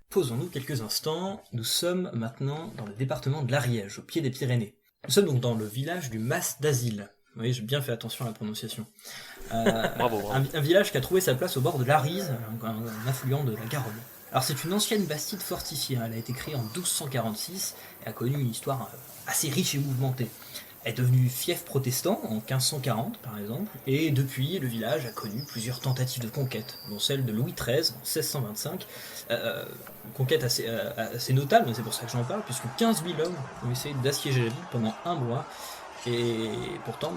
Posons-nous quelques instants, nous sommes maintenant dans le département de l'Ariège, au pied des Pyrénées. Nous sommes donc dans le village du Mas d'Asile. Oui, j'ai bien fait attention à la prononciation. Bravo. Un village qui a trouvé sa place au bord de l'Arise, un affluent de la Garonne. Alors c'est une ancienne bastide fortifiée, elle a été créée en 1246 et a connu une histoire assez riche et mouvementée. Elle est devenue fief protestant en 1540 par exemple, et depuis le village a connu plusieurs tentatives de conquête, dont celle de Louis XIII en 1625, une conquête assez notable, c'est pour ça que j'en parle, puisque 15 000 hommes ont essayé d'assiéger la ville pendant un mois, et pourtant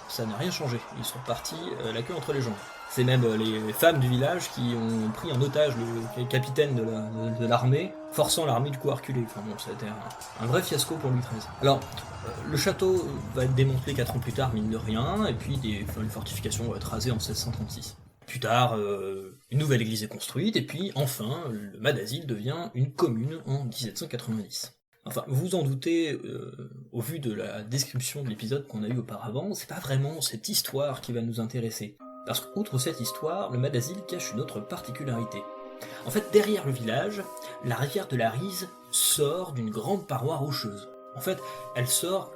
ça n'a rien changé, ils sont partis la queue entre les jambes. C'est même les femmes du village qui ont pris en otage le capitaine de l'armée, forçant l'armée du coup à reculer. Enfin bon, ça a été un vrai fiasco pour Louis XIII. Alors, le château va être démantelé 4 ans plus tard, mine de rien, et puis les fortifications vont être rasées en 1636. Plus tard, une nouvelle église est construite, et puis enfin, le Mas d'Asile devient une commune en 1790. Enfin, vous vous en doutez, au vu de la description de l'épisode qu'on a eu auparavant, c'est pas vraiment cette histoire qui va nous intéresser. Parce qu'outre cette histoire, le Mas d'Asile cache une autre particularité. En fait, derrière le village, la rivière de la Rise sort d'une grande paroi rocheuse. En fait, elle sort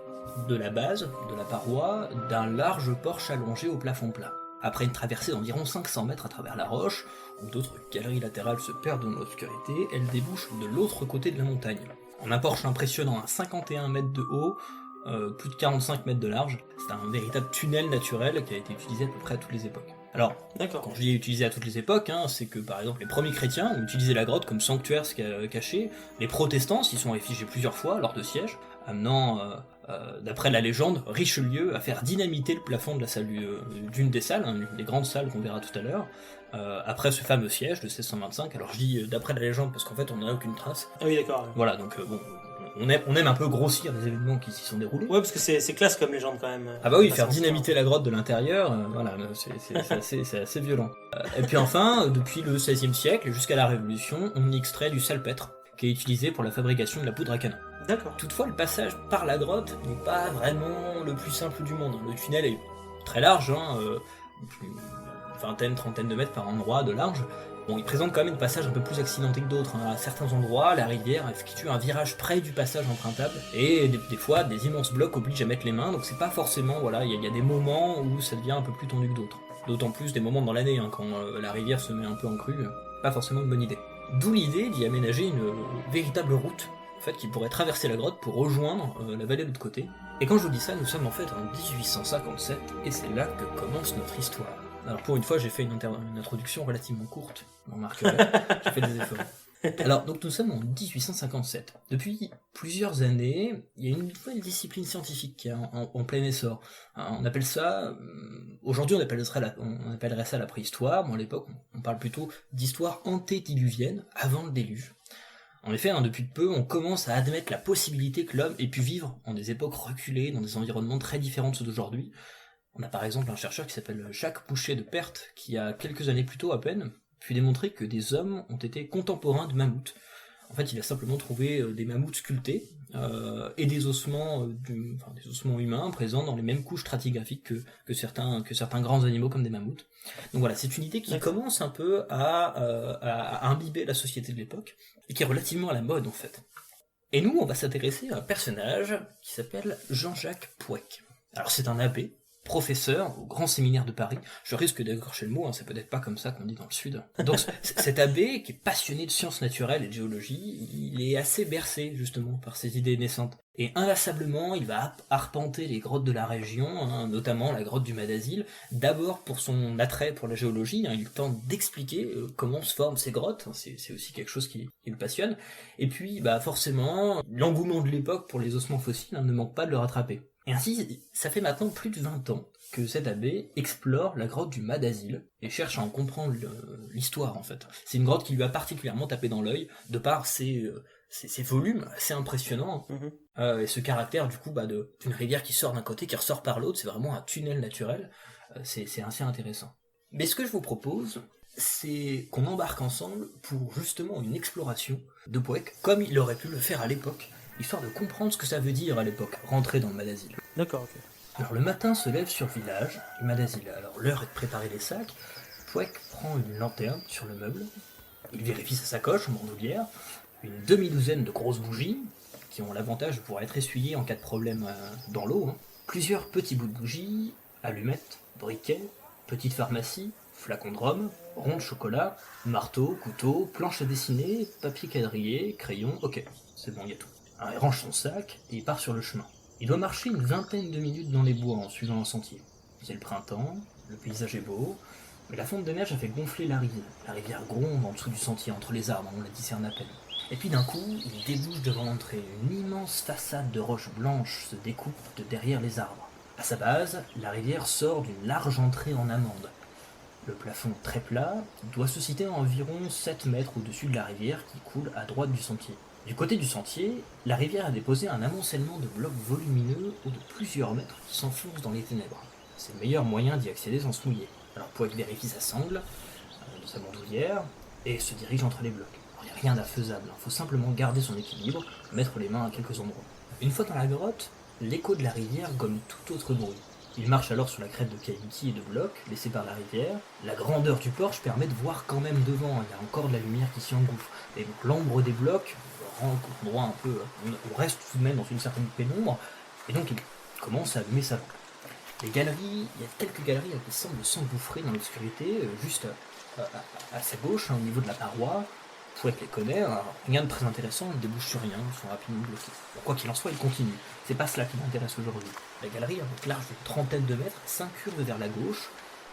de la base de la paroi d'un large porche allongé au plafond plat. Après une traversée d'environ 500 mètres à travers la roche, où d'autres galeries latérales se perdent dans l'obscurité, elle débouche de l'autre côté de la montagne. En un porche impressionnant à 51 mètres de haut, plus de 45 mètres de large, c'est un véritable tunnel naturel qui a été utilisé à peu près à toutes les époques. Alors, quand je dis utilisé à toutes les époques, c'est que par exemple les premiers chrétiens ont utilisé la grotte comme sanctuaire caché, les protestants s'y sont réfugiés plusieurs fois lors de sièges, amenant, d'après la légende, Richelieu à faire dynamiter le plafond de la salle d'une des salles, une des grandes salles qu'on verra tout à l'heure, après ce fameux siège de 1625. Alors je dis d'après la légende parce qu'en fait on n'en a aucune trace. Ah oui, d'accord. Voilà, donc bon, on aime un peu grossir des événements qui s'y sont déroulés. Ouais, parce que c'est classe comme légende quand même. Ah bah oui, faire dynamiter la grotte de l'intérieur, voilà, c'est assez violent. Et puis enfin, depuis le XVIe siècle jusqu'à la Révolution, on y extrait du salpêtre, qui est utilisé pour la fabrication de la poudre à canon. D'accord. Toutefois, le passage par la grotte n'est pas vraiment le plus simple du monde. Le tunnel est très large, une vingtaine, trentaine de mètres par endroit de large. Bon, il présente quand même un passage un peu plus accidenté que d'autres. À certains endroits, la rivière effectue un virage près du passage empruntable, et des fois, des immenses blocs obligent à mettre les mains, donc c'est pas forcément, voilà, il y a des moments où ça devient un peu plus tendu que d'autres. D'autant plus des moments dans l'année, quand la rivière se met un peu en crue, pas forcément une bonne idée. D'où l'idée d'y aménager une véritable route, en fait, qui pourrait traverser la grotte pour rejoindre la vallée de l'autre côté. Et quand je vous dis ça, nous sommes en fait en 1857, et c'est là que commence notre histoire. Alors pour une fois, j'ai fait une introduction relativement courte, on remarquerait, j'ai fait des efforts. Alors, donc nous sommes en 1857. Depuis plusieurs années, il y a une nouvelle discipline scientifique qui est en plein essor. On appelle ça, aujourd'hui on appellerait ça la préhistoire, mais à l'époque on parle plutôt d'histoire antédiluvienne, avant le déluge. En effet, depuis peu, on commence à admettre la possibilité que l'homme ait pu vivre en des époques reculées, dans des environnements très différents de ceux d'aujourd'hui. On a par exemple un chercheur qui s'appelle Jacques Pouchet de Perthes, qui a quelques années plus tôt à peine, pu démontrer que des hommes ont été contemporains de mammouths. En fait, il a simplement trouvé des mammouths sculptés, et des ossements humains présents dans les mêmes couches stratigraphiques que certains grands animaux comme des mammouths. Donc voilà, c'est une idée qui commence un peu à imbiber la société de l'époque, et qui est relativement à la mode en fait. Et nous, on va s'intéresser à un personnage qui s'appelle Jean-Jacques Pouec. Alors c'est un abbé, professeur au Grand Séminaire de Paris. Je risque d'écorcher le mot, c'est peut-être pas comme ça qu'on dit dans le sud. Donc cet abbé, qui est passionné de sciences naturelles et de géologie, il est assez bercé justement par ses idées naissantes. Et inlassablement, il va arpenter les grottes de la région, notamment la grotte du Mas d'Asile, d'abord pour son attrait pour la géologie, il tente d'expliquer comment se forment ces grottes, c'est aussi quelque chose qui le passionne, et puis forcément, l'engouement de l'époque pour les ossements fossiles ne manque pas de le rattraper. Et ainsi, ça fait maintenant plus de 20 ans que cet abbé explore la grotte du Mas d'Asile et cherche à en comprendre l'histoire en fait. C'est une grotte qui lui a particulièrement tapé dans l'œil, de par ses volumes assez impressionnants, et ce caractère du coup d'une rivière qui sort d'un côté, qui ressort par l'autre, c'est vraiment un tunnel naturel, c'est assez intéressant. Mais ce que je vous propose, c'est qu'on embarque ensemble pour justement une exploration de Pouec, comme il aurait pu le faire à l'époque, histoire de comprendre ce que ça veut dire à l'époque, rentrer dans le Mas d'Asile. D'accord, ok. Alors le matin se lève sur le village du Mas d'Asile. Alors l'heure est de préparer les sacs. Pouec prend une lanterne sur le meuble, Il vérifie sa sacoche en bandoulière, une demi-douzaine de grosses bougies, qui ont l'avantage de pouvoir être essuyées en cas de problème dans l'eau, hein. Plusieurs petits bouts de bougies, allumettes, briquets, petite pharmacie, flacons de rhum, ronds de chocolat, marteau, couteau, planche à dessiner, papier quadrillé, crayon, ok, c'est bon, il y a tout. Alors il range son sac et il part sur le chemin. Il doit marcher une vingtaine de minutes dans les bois en suivant un sentier. C'est le printemps, le paysage est beau, mais la fonte de neige a fait gonfler la rive. La rivière gronde en dessous du sentier, entre les arbres, on la discerne à peine. Et puis d'un coup, il débouche devant l'entrée. Une immense façade de roches blanches se découpe de derrière les arbres. À sa base, la rivière sort d'une large entrée en amande. Le plafond très plat doit se situer à environ 7 mètres au-dessus de la rivière qui coule à droite du sentier. Du côté du sentier, la rivière a déposé un amoncellement de blocs volumineux haut de plusieurs mètres qui s'enfoncent dans les ténèbres. C'est le meilleur moyen d'y accéder sans se mouiller. Alors Pouac vérifie sa sangle de sa bandoulière et se dirige entre les blocs. Il n'y a rien d'infaisable, il faut simplement garder son équilibre, mettre les mains à quelques endroits. Une fois dans la grotte, l'écho de la rivière gomme tout autre bruit. Il marche alors sur la crête de cailloux et de blocs, laissés par la rivière. La grandeur du porche permet de voir quand même devant, il y a encore de la lumière qui s'y engouffre. Et donc l'ombre des blocs rend l'endroit un peu... On reste tout de même dans une certaine pénombre, et donc il commence à allumer sa lampe. Les galeries, il y a quelques galeries qui semblent s'engouffrer dans l'obscurité, juste à sa gauche, au niveau de la paroi. Pouac les connaît, alors rien de très intéressant, ils ne débouchent sur rien, ils sont rapidement bloqués. Bon, quoi qu'il en soit, il continue. C'est pas cela qui m'intéresse aujourd'hui. La galerie, avec large d'une trentaine de mètres, s'incurve vers la gauche,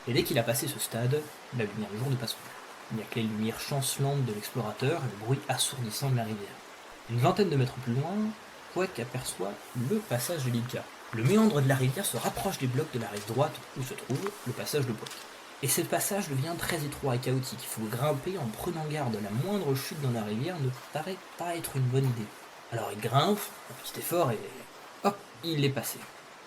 et dès qu'il a passé ce stade, la lumière du jour ne passe plus. Il n'y a que les lumières chancelantes de l'explorateur et le bruit assourdissant de la rivière. Une vingtaine de mètres plus loin, Pouac aperçoit le passage de l'Ilka. Le méandre de la rivière se rapproche des blocs de la rive droite où se trouve le passage de Pouac. Et ce passage devient très étroit et chaotique. Il faut grimper en prenant garde. La moindre chute dans la rivière ne paraît pas être une bonne idée. Alors il grimpe, un petit effort, et hop, il est passé.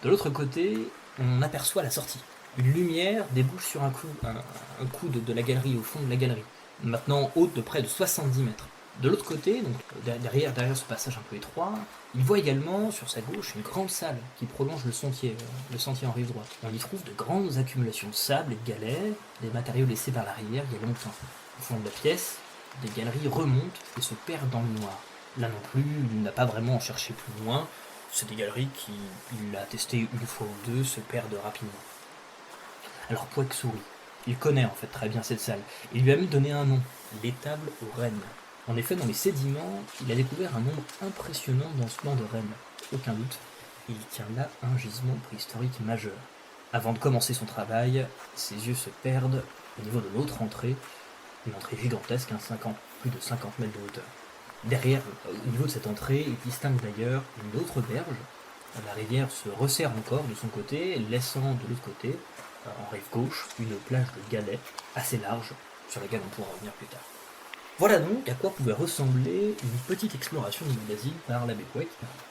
De l'autre côté, on aperçoit la sortie. Une lumière débouche sur un coude de la galerie, au fond de la galerie, maintenant haute de près de 70 mètres. De l'autre côté, donc derrière ce passage un peu étroit, il voit également sur sa gauche une grande salle qui prolonge le sentier en rive droite. On y trouve de grandes accumulations de sable et de galets, des matériaux laissés par la rivière il y a longtemps. Au fond de la pièce, des galeries remontent et se perdent dans le noir. Là non plus, il n'a pas vraiment cherché plus loin. C'est des galeries qui, il l'a testé une fois ou deux, se perdent rapidement. Alors Pouac sourit. Il connaît en fait très bien cette salle. Il lui a même donné un nom, l'étable aux rennes. En effet, dans les sédiments, il a découvert un nombre impressionnant d'ossements de rennes. Aucun doute, il tient là un gisement préhistorique majeur. Avant de commencer son travail, ses yeux se perdent au niveau de l'autre entrée, une entrée gigantesque, plus de 50 mètres de hauteur. Derrière, au niveau de cette entrée, il distingue d'ailleurs une autre berge. La rivière se resserre encore de son côté, laissant de l'autre côté, en rive gauche, une plage de galets assez large, sur laquelle on pourra revenir plus tard. Voilà donc à quoi pouvait ressembler une petite exploration du magazine par l'abbé Pouac.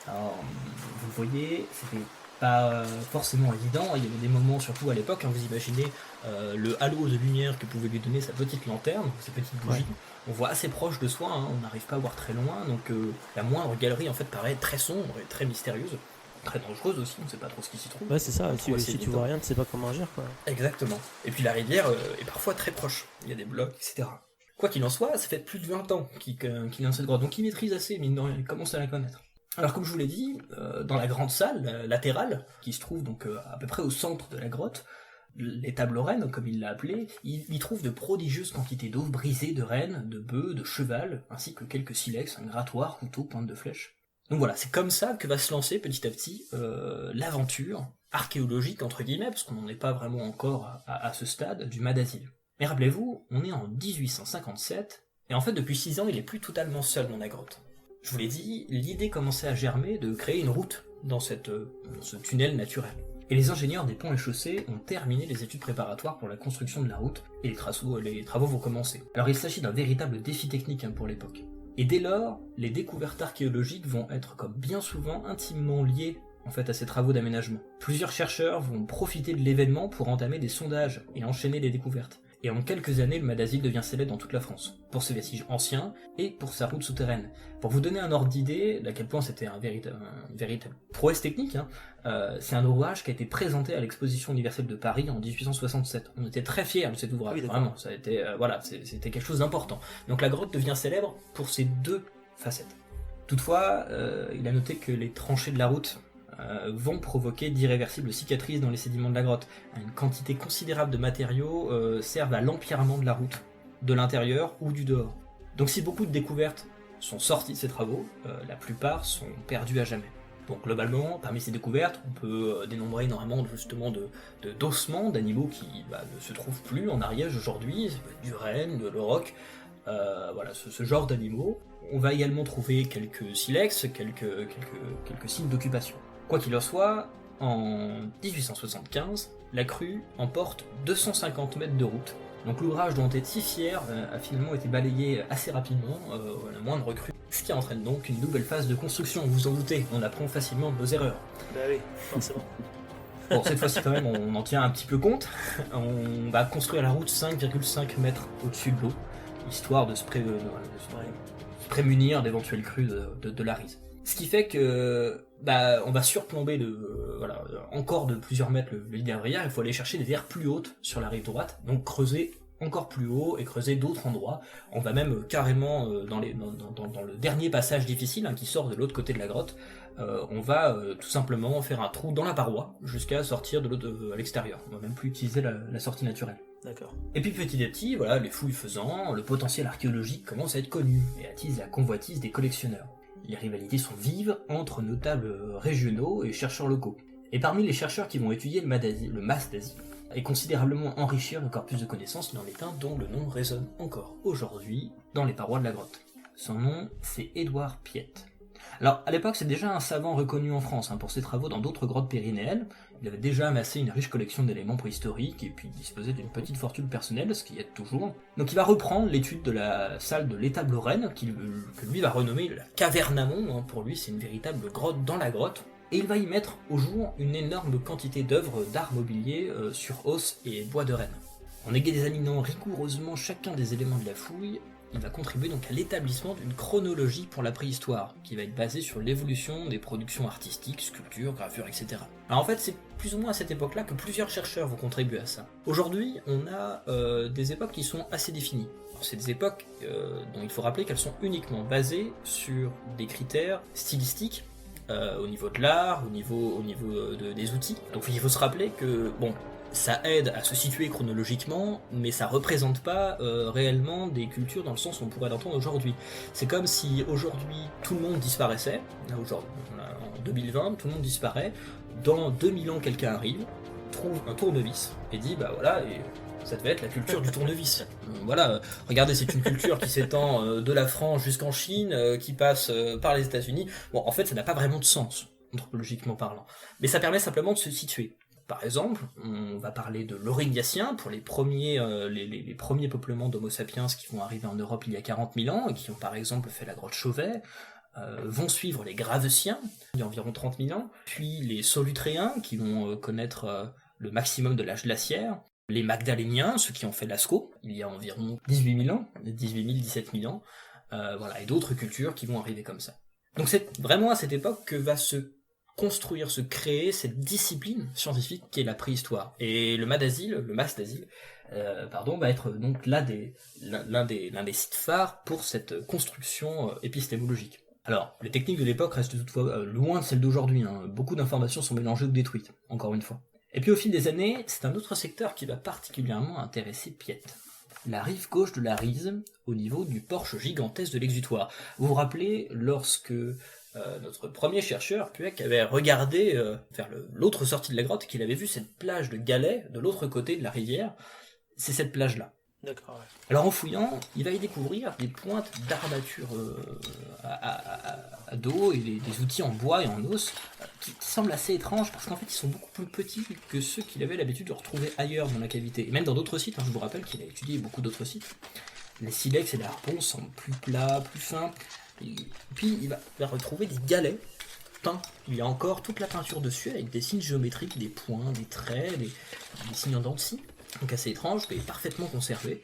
Alors, vous le voyez, c'était pas forcément évident, il y avait des moments, surtout à l'époque, vous imaginez le halo de lumière que pouvait lui donner sa petite lanterne, ses petites bougies. On voit assez proche de soi, on n'arrive pas à voir très loin, donc la moindre galerie en fait paraît très sombre et très mystérieuse. Très dangereuse aussi, on ne sait pas trop ce qui s'y trouve. Ouais, c'est ça, si tu vois rien, tu sais pas comment agir, quoi. Exactement. Et puis la rivière est parfois très proche, il y a des blocs, etc. Quoi qu'il en soit, ça fait plus de 20 ans qu'il est dans cette grotte, donc il maîtrise assez, mine de rien, il commence à la connaître. Alors comme je vous l'ai dit, dans la grande salle latérale, qui se trouve donc à peu près au centre de la grotte, l'étable aux rennes, comme il l'a appelé, il y trouve de prodigieuses quantités d'os brisés de rennes, de bœufs, de cheval, ainsi que quelques silex, un grattoir, couteau, pointe de flèche. Donc voilà, c'est comme ça que va se lancer petit à petit l'aventure archéologique, entre guillemets, parce qu'on n'en est pas vraiment encore à ce stade, du Madasil. Mais rappelez-vous, on est en 1857, et en fait depuis 6 ans, il est plus totalement seul dans la grotte. Je vous l'ai dit, l'idée commençait à germer de créer une route dans ce tunnel naturel. Et les ingénieurs des ponts et chaussées ont terminé les études préparatoires pour la construction de la route, et les travaux vont commencer. Alors il s'agit d'un véritable défi technique pour l'époque. Et dès lors, les découvertes archéologiques vont être, comme bien souvent, intimement liées en fait à ces travaux d'aménagement. Plusieurs chercheurs vont profiter de l'événement pour entamer des sondages et enchaîner les découvertes. Et en quelques années, le Mas d'Asile devient célèbre dans toute la France, pour ses vestiges anciens et pour sa route souterraine. Pour vous donner un ordre d'idée d'à quel point c'était une véritable prouesse technique, c'est un ouvrage qui a été présenté à l'exposition universelle de Paris en 1867. On était très fiers de cet ouvrage, Oui, vraiment, ça a été, c'était quelque chose d'important. Donc la grotte devient célèbre pour ces deux facettes. Toutefois, il a noté que les tranchées de la route vont provoquer d'irréversibles cicatrices dans les sédiments de la grotte. Une quantité considérable de matériaux servent à l'empierrement de la route, de l'intérieur ou du dehors. Donc si beaucoup de découvertes sont sorties de ces travaux, la plupart sont perdues à jamais. Donc globalement, parmi ces découvertes, on peut dénombrer énormément justement d'ossements, d'animaux qui ne se trouvent plus en Ariège aujourd'hui, ça peut être du renne, de l'auroch, ce genre d'animaux. On va également trouver quelques silex, quelques signes d'occupation. Quoi qu'il en soit, en 1875, la crue emporte 250 mètres de route. Donc l'ouvrage dont on était si fier a finalement été balayé assez rapidement, à la moindre crue, ce qui entraîne donc une nouvelle phase de construction, vous vous en doutez, on apprend facilement de nos erreurs. Bah oui, forcément. Bon, cette fois-ci quand même, on en tient un petit peu compte. On va construire la route 5,5 mètres au-dessus de l'eau, histoire de se prémunir d'éventuelles crues de l'Arise. Ce qui fait que on va surplomber encore de plusieurs mètres le lit d'Avrières, il faut aller chercher des aires plus hautes sur la rive droite, donc creuser encore plus haut et creuser d'autres endroits. On va même carrément dans le dernier passage difficile qui sort de l'autre côté de la grotte, on va tout simplement faire un trou dans la paroi jusqu'à sortir à l'extérieur. On va même plus utiliser la sortie naturelle. D'accord. Et puis petit à petit, les fouilles faisant, le potentiel archéologique commence à être connu et attise la convoitise des collectionneurs. Les rivalités sont vives entre notables régionaux et chercheurs locaux. Et parmi les chercheurs qui vont étudier le Mas d'Asile et considérablement enrichir le corpus de connaissances, il en est un dont le nom résonne encore aujourd'hui dans les parois de la grotte. Son nom, c'est Édouard Piette. Alors, à l'époque, c'est déjà un savant reconnu en France pour ses travaux dans d'autres grottes pyrénéennes. Il avait déjà amassé une riche collection d'éléments préhistoriques et puis disposait d'une petite fortune personnelle, ce qui aide toujours. Donc il va reprendre l'étude de la salle de l'étable Lorraine, que lui va renommer la Cavernamon. Pour lui, c'est une véritable grotte dans la grotte. Et il va y mettre au jour une énorme quantité d'œuvres d'art mobilier sur os et bois de renne. En examinant rigoureusement chacun des éléments de la fouille, il va contribuer donc à l'établissement d'une chronologie pour la préhistoire, qui va être basée sur l'évolution des productions artistiques, sculptures, gravures, etc. Alors en fait, c'est plus ou moins à cette époque-là que plusieurs chercheurs vont contribuer à ça. Aujourd'hui, on a des époques qui sont assez définies. Alors, c'est des époques dont il faut rappeler qu'elles sont uniquement basées sur des critères stylistiques, au niveau de l'art, au niveau des outils. Donc il faut se rappeler que, ça aide à se situer chronologiquement, mais ça représente pas réellement des cultures dans le sens où on pourrait l'entendre aujourd'hui. C'est comme si aujourd'hui tout le monde disparaissait, en 2020 tout le monde disparaît, dans 2000 ans quelqu'un arrive, trouve un tournevis et dit et ça devait être la culture du tournevis. Regardez, c'est une culture qui s'étend de la France jusqu'en Chine, qui passe par les États-Unis. Bon, en fait, ça n'a pas vraiment de sens, anthropologiquement parlant. Mais ça permet simplement de se situer. Par exemple, on va parler de l'Aurignaciens pour les premiers peuplements d'Homo sapiens qui vont arriver en Europe il y a 40 000 ans et qui ont par exemple fait la grotte Chauvet. Vont suivre les Graveciens, il y a environ 30 000 ans, puis les Solutréens qui vont connaître le maximum de l'âge glaciaire, les Magdaléniens, ceux qui ont fait Lascaux, il y a environ 18 000 ans, 17 000 ans, et d'autres cultures qui vont arriver comme ça. Donc c'est vraiment à cette époque que va se créer cette discipline scientifique qui est la préhistoire. Et le Mas d'Asile, va être donc l'un des sites phares pour cette construction épistémologique. Alors, les techniques de l'époque restent toutefois loin de celles d'aujourd'hui. Beaucoup d'informations sont mélangées ou détruites, encore une fois. Et puis au fil des années, c'est un autre secteur qui va particulièrement intéresser Piette. La rive gauche de la Rise, au niveau du porche gigantesque de l'exutoire. Vous vous rappelez, lorsque notre premier chercheur, Puech, avait regardé vers l'autre sortie de la grotte, qu'il avait vu cette plage de galets de l'autre côté de la rivière, c'est cette plage-là. D'accord, ouais. Alors en fouillant, il va y découvrir des pointes d'armature à dos et des outils en bois et en os qui semblent assez étranges parce qu'en fait ils sont beaucoup plus petits que ceux qu'il avait l'habitude de retrouver ailleurs dans la cavité. Et même dans d'autres sites, je vous rappelle qu'il a étudié beaucoup d'autres sites. Les silex et les harpons semblent plus plats, plus fins. Et puis il va retrouver des galets peints. Il y a encore toute la peinture dessus avec des signes géométriques, des points, des traits, des signes en dents de scie. donc assez étrange, mais parfaitement conservé.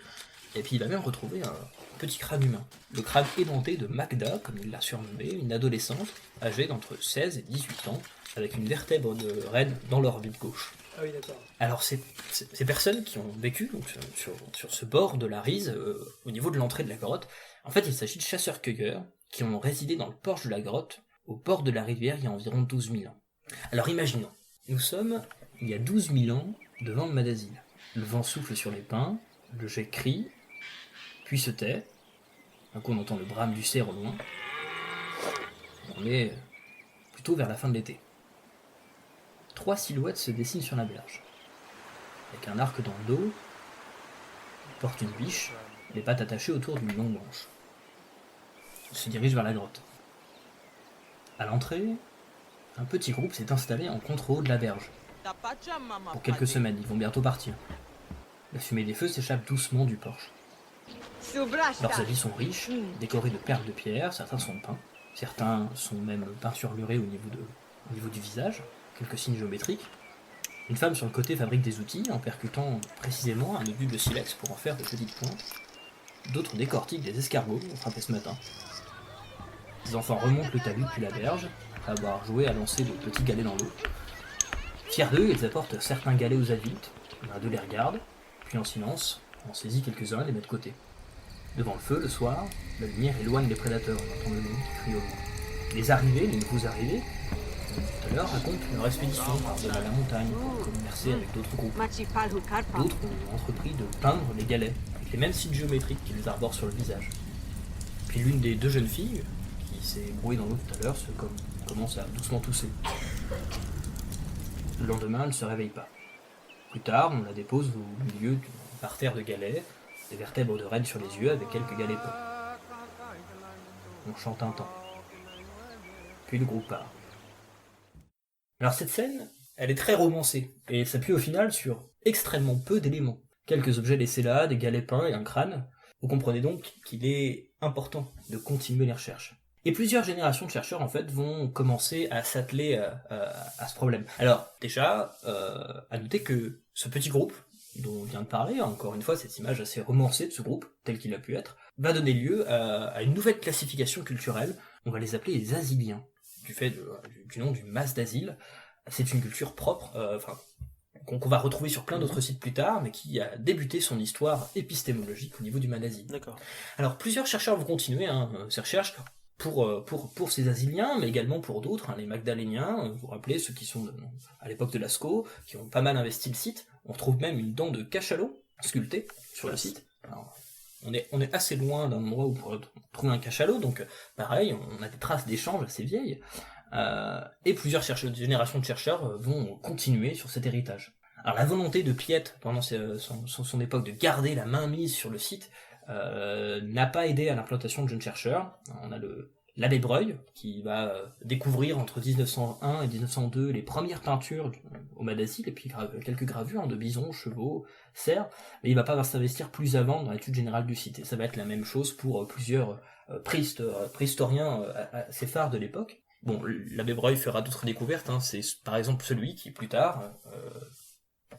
Et puis il va même retrouver un petit crâne humain. Le crâne édenté de Magda, comme il l'a surnommé, une adolescente âgée d'entre 16 et 18 ans, avec une vertèbre de reine dans l'orbite gauche. Ah oui, d'accord. Alors ces personnes qui ont vécu donc, sur ce bord de la Rise, au niveau de l'entrée de la grotte, en fait il s'agit de chasseurs-cueilleurs qui ont résidé dans le porche de la grotte, au bord de la rivière il y a environ 12 000 ans. Alors imaginons, nous sommes il y a 12 000 ans devant le Madazil. Le vent souffle sur les pins, le jet crie, puis se tait. D'un coup on entend le brame du cerf au loin. On est plutôt vers la fin de l'été. 3 silhouettes se dessinent sur la berge. Avec un arc dans le dos, ils portent une biche, les pattes attachées autour d'une longue branche. Ils se dirigent vers la grotte. À l'entrée, un petit groupe s'est installé en contre-haut de la berge. Pour quelques semaines, ils vont bientôt partir. La fumée des feux s'échappe doucement du porche. Leurs habits sont riches, décorés de perles de pierre, certains sont peints, certains sont même peinturlurés au niveau du visage, quelques signes géométriques. Une femme sur le côté fabrique des outils en percutant précisément un obus de silex pour en faire de petites pointes. D'autres décortiquent des escargots frappés ce matin. Les enfants remontent le talus depuis la berge, après avoir joué à lancer de petits galets dans l'eau. Fiers d'eux, ils apportent certains galets aux adultes, l'un d'eux les regarde, puis en silence, en saisit quelques-uns et les met de côté. Devant le feu, le soir, la lumière éloigne les prédateurs, on entend le loup qui crie au loin. Les arrivés, les nouveaux arrivés, tout à l'heure, racontent leur expédition par-delà la montagne pour commercer avec d'autres groupes. D'autres ont entrepris de peindre les galets, avec les mêmes signes géométriques qu'ils arborent sur le visage. Puis l'une des deux jeunes filles, qui s'est brouillée dans l'eau tout à l'heure, commence à doucement tousser. Le lendemain, elle ne se réveille pas. Plus tard, on la dépose au milieu d'un parterre de galets, des vertèbres de reine sur les yeux avec quelques galets peints. On chante un temps. Puis le groupe part. Alors cette scène, elle est très romancée, et s'appuie au final sur extrêmement peu d'éléments. Quelques objets laissés là, des galets peints et un crâne. Vous comprenez donc qu'il est important de continuer les recherches. Et plusieurs générations de chercheurs, en fait, vont commencer à s'atteler à ce problème. Alors, déjà, à noter que ce petit groupe, dont on vient de parler, encore une fois, cette image assez romancée de ce groupe, tel qu'il a pu être, va donner lieu à une nouvelle classification culturelle. On va les appeler les Asiliens, du fait du nom du mas d'asile. C'est une culture propre, qu'on va retrouver sur plein d'autres sites plus tard, mais qui a débuté son histoire épistémologique au niveau du Manasile. D'accord. Alors plusieurs chercheurs vont continuer ces recherches pour ces Asiliens, mais également pour d'autres, les Magdaléniens, vous vous rappelez, ceux qui sont à l'époque de Lascaux, qui ont pas mal investi le site. On retrouve même une dent de cachalot sculptée sur le site. Alors, on est assez loin d'un endroit où on pourrait trouver un cachalot, donc pareil, on a des traces d'échanges assez vieilles, et plusieurs générations de chercheurs vont continuer sur cet héritage. Alors la volonté de Piette, pendant son époque, de garder la main mise sur le site, n'a pas aidé à l'implantation de jeunes chercheurs. On a l'abbé Breuil, qui va découvrir entre 1901 et 1902 les premières peintures au Madazil, et puis quelques gravures de bisons, chevaux, cerfs, mais il va pas s'investir plus avant dans l'étude générale du site. Et ça va être la même chose pour plusieurs préhistoriens assez phares de l'époque. Bon, l'abbé Breuil fera d'autres découvertes, c'est par exemple celui qui, plus tard,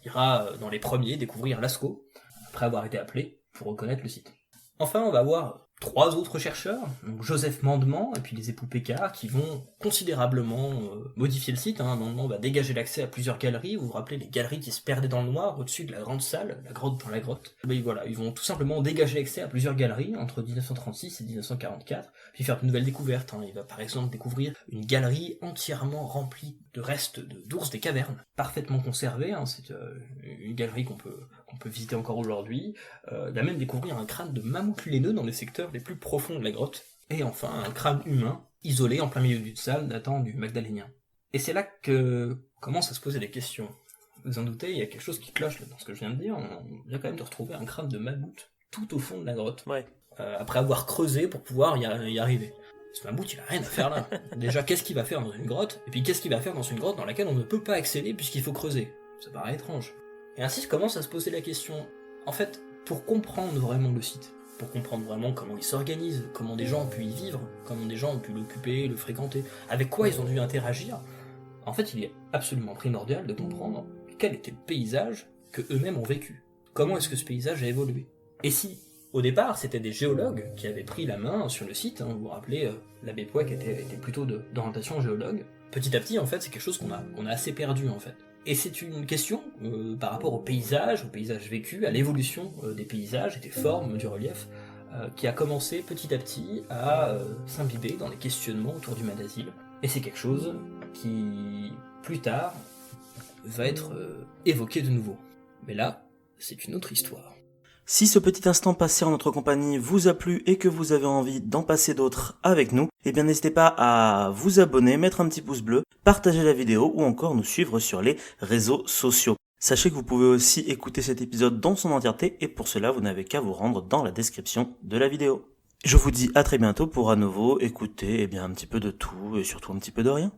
ira dans les premiers découvrir Lascaux, après avoir été appelé pour reconnaître le site. Enfin, on va voir 3 autres chercheurs, donc Joseph Mandement et puis les époux Pécard, qui vont considérablement modifier le site. Mandement va dégager l'accès à plusieurs galeries. Vous vous rappelez les galeries qui se perdaient dans le noir au-dessus de la grande salle, la grotte dans la grotte. Mais voilà, ils vont tout simplement dégager l'accès à plusieurs galeries entre 1936 et 1944, puis faire de nouvelles découvertes. Il va par exemple découvrir une galerie entièrement remplie de restes d'ours des cavernes, parfaitement conservée. C'est une galerie qu'on peut visiter encore aujourd'hui. Il va même découvrir un crâne de mammouth laineux dans les secteurs les plus profonds de la grotte. Et enfin, un crâne humain, isolé en plein milieu d'une salle datant du Magdalénien. Et c'est là que commencent à se poser des questions. Vous en doutez, il y a quelque chose qui cloche là, dans ce que je viens de dire. On vient quand même de retrouver un crâne de mammouth tout au fond de la grotte. Ouais. Après avoir creusé pour pouvoir y arriver. Ce mammouth, il a rien à faire là. Déjà, qu'est-ce qu'il va faire dans une grotte? Et puis, qu'est-ce qu'il va faire dans une grotte dans laquelle on ne peut pas accéder puisqu'il faut creuser? Ça paraît étrange. Et ainsi commence à se poser la question. En fait, pour comprendre vraiment le site, pour comprendre vraiment comment il s'organise, comment des gens ont pu y vivre, comment des gens ont pu l'occuper, le fréquenter, avec quoi ils ont dû interagir, en fait, il est absolument primordial de comprendre quel était le paysage que eux-mêmes ont vécu. comment est-ce que ce paysage a évolué. Et si, au départ, c'était des géologues qui avaient pris la main sur le site, vous vous rappelez, l'abbé Pouec était plutôt d'orientation géologue, petit à petit, en fait, c'est quelque chose qu'on a assez perdu, en fait. Et c'est une question par rapport au paysage vécu, à l'évolution des paysages et des formes du relief, qui a commencé petit à petit à s'imbiber dans les questionnements autour du Madazil. Et c'est quelque chose qui, plus tard, va être évoqué de nouveau. Mais là, c'est une autre histoire. Si ce petit instant passé en notre compagnie vous a plu et que vous avez envie d'en passer d'autres avec nous, eh bien n'hésitez pas à vous abonner, mettre un petit pouce bleu, partager la vidéo ou encore nous suivre sur les réseaux sociaux. Sachez que vous pouvez aussi écouter cet épisode dans son entièreté et pour cela vous n'avez qu'à vous rendre dans la description de la vidéo. Je vous dis à très bientôt pour à nouveau écouter un petit peu de tout et surtout un petit peu de rien.